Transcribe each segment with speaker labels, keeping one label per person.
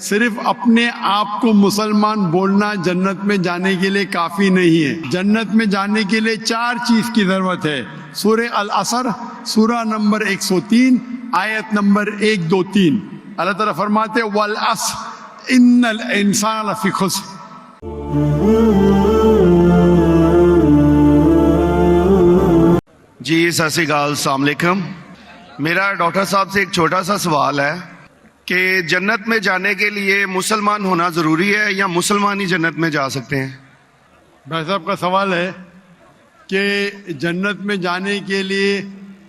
Speaker 1: صرف اپنے آپ کو مسلمان بولنا جنت میں جانے کے لیے کافی نہیں ہے. جنت میں جانے کے لیے 4 چیز کی ضرورت ہے. سورہ العصر سورہ نمبر 103 آیت نمبر 1 2 3 اللہ تعالیٰ فرماتے والعصر ان الانسان لفی خسر.
Speaker 2: جی ست سری اکال، السلام علیکم. میرا ڈاکٹر صاحب سے ایک چھوٹا سا سوال ہے کہ جنت میں جانے کے لیے مسلمان ہونا ضروری ہے یا مسلمان ہی جنت میں جا سکتے ہیں؟
Speaker 1: بھائی صاحب کا سوال ہے کہ جنت میں جانے کے لیے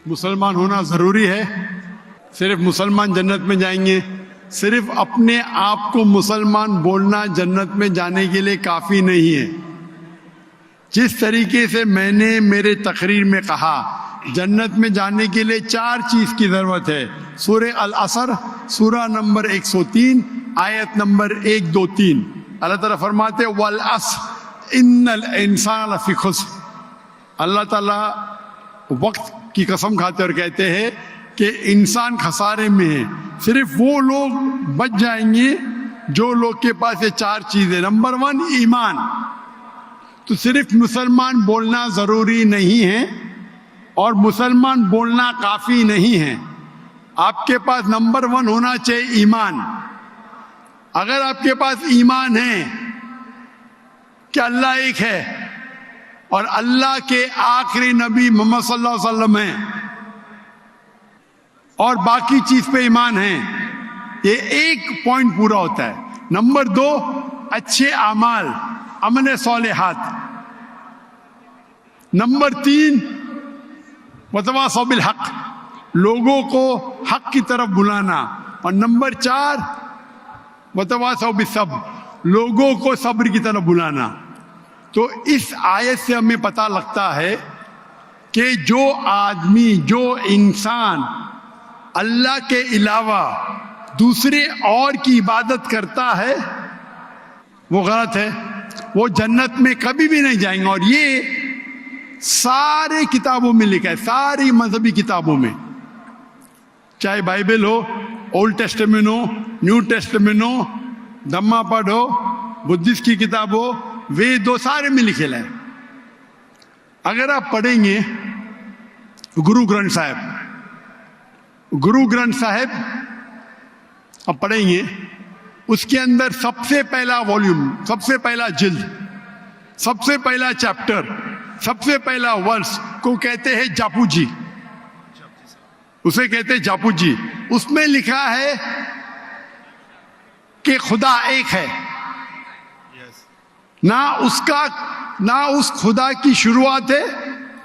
Speaker 1: مسلمان ہونا ضروری ہے، صرف مسلمان جنت میں جائیں گے. صرف اپنے آپ کو مسلمان بولنا جنت میں جانے کے لیے کافی نہیں ہے. جس طریقے سے میں نے میرے تقریر میں کہا جنت میں جانے کے لیے 4 چیز کی ضرورت ہے. سورہ العصر سورہ نمبر 103 آیت نمبر 1 2 3 اللہ تعالیٰ فرماتے والعصر ان الانسان لفی خسر. اللہ تعالیٰ وقت کی قسم کھاتے اور کہتے ہیں کہ انسان خسارے میں ہے. صرف وہ لوگ بچ جائیں گے جو لوگ کے پاس یہ 4 چیزیں. نمبر 1 ایمان. تو صرف مسلمان بولنا ضروری نہیں ہے اور مسلمان بولنا کافی نہیں ہے. آپ کے پاس نمبر 1 ہونا چاہیے ایمان. اگر آپ کے پاس ایمان ہے کہ اللہ ایک ہے اور اللہ کے آخری نبی محمد صلی اللہ علیہ وسلم ہیں اور باقی چیز پہ ایمان ہے، یہ ایک پوائنٹ پورا ہوتا ہے. نمبر 2 اچھے اعمال، عمل صالحات. نمبر 3 وتواصوا بالحق، لوگوں کو حق کی طرف بلانا. اور نمبر 4 وتواصوا بالصبر، لوگوں کو صبر کی طرف بلانا. تو اس آیت سے ہمیں پتہ لگتا ہے کہ جو آدمی، جو انسان اللہ کے علاوہ دوسرے اور کی عبادت کرتا ہے وہ غلط ہے، وہ جنت میں کبھی بھی نہیں جائیں گے. اور یہ سارے کتابوں میں لکھا ہے، ساری مذہبی کتابوں میں، چاہے بائبل ہو، اولڈ ٹیسٹمنٹ ہو، نیو ٹیسٹمنٹ ہو، دھما پڑھ ہو، بدھسٹ کی کتاب ہو، وید ہو، سارے میں لکھے ہے. اگر آپ پڑھیں گے گرو گرنتھ صاحب آپ پڑھیں گے، اس کے اندر سب سے پہلا والیوم، سب سے پہلا جلد، سب سے پہلا چیپٹر، سب سے پہلا ورس کو کہتے ہیں جاپو جی. اسے کہتے ہیں جاپو جی. اس میں لکھا ہے کہ خدا ایک ہے، نہ اس خدا کی شروعات ہے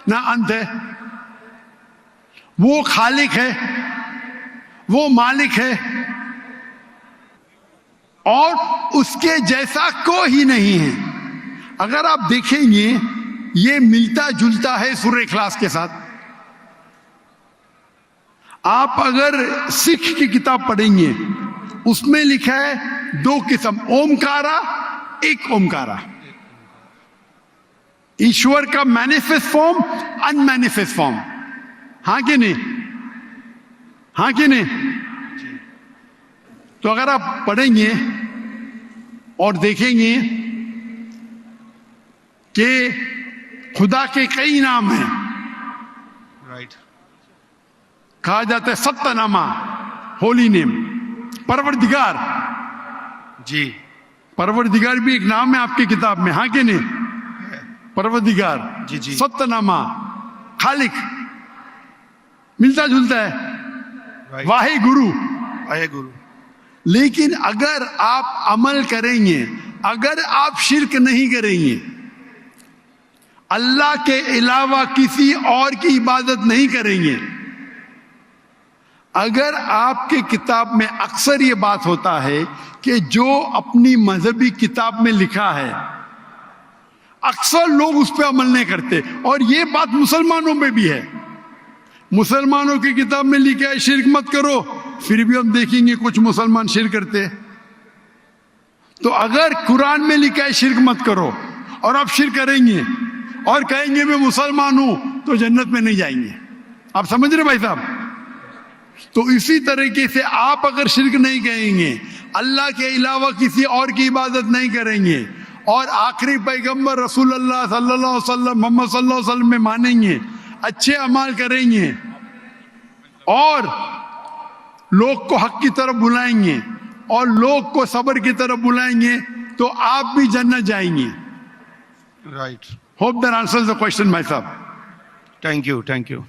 Speaker 1: نہ انت ہے. وہ خالق ہے، وہ مالک ہے اور اس کے جیسا کوئی ہی نہیں ہے. اگر آپ دیکھیں گے یہ ملتا جلتا ہے سورہ اخلاص کے ساتھ. آپ اگر سکھ کی کتاب پڑھیں گے اس میں لکھا ہے 2 قسم، اومکارا، ایک اومکارا. ایشور کا مینیفیسٹ فارم، ان مینیفیسٹ فارم. ہاں کہ نہیں؟ ہاں کہ نہیں؟ تو اگر آپ پڑھیں گے اور دیکھیں گے کہ خدا کے کئی نام ہیں، کہا جاتا ہے ستہ نامہ، ہولی نیم. پروردگار،
Speaker 2: جی
Speaker 1: پروردگار بھی ایک نام ہے آپ کی کتاب میں. ہاں کہ نہیں؟ پروردگار،
Speaker 2: جی جی.
Speaker 1: ستہ نامہ، خالق، ملتا جلتا ہے. واہے گرو. لیکن اگر آپ عمل کریں گے، اگر آپ شرک نہیں کریں گے، اللہ کے علاوہ کسی اور کی عبادت نہیں کریں گے، اگر آپ کے کتاب میں اکثر یہ بات ہوتا ہے کہ جو اپنی مذہبی کتاب میں لکھا ہے اکثر لوگ اس پہ عمل نہیں کرتے. اور یہ بات مسلمانوں میں بھی ہے. مسلمانوں کی کتاب میں لکھا ہے شرک مت کرو، پھر بھی ہم دیکھیں گے کچھ مسلمان شرک کرتے. تو اگر قرآن میں لکھا ہے شرک مت کرو اور آپ شرک کریں گے اور کہیں گے میں مسلمان ہوں تو جنت میں نہیں جائیں گے. آپ سمجھ رہے بھائی صاحب؟ تو اسی طریقے سے آپ اگر شرک نہیں کہیں گے, اللہ کے علاوہ کسی اور کی عبادت نہیں کریں گے, اور آخری پیغمبر رسول اللہ صلی اللہ علیہ وسلم محمد صلی اللہ علیہ وسلم میں مانیں گے, اچھے اعمال کریں گے, اور لوگ کو حق کی طرف بلائیں گے, اور لوگ کو صبر کی طرف بلائیں گے, تو آپ بھی جنت جائیں گے.
Speaker 2: Right.
Speaker 1: Hope that answers the question, my sahab.
Speaker 2: Thank you.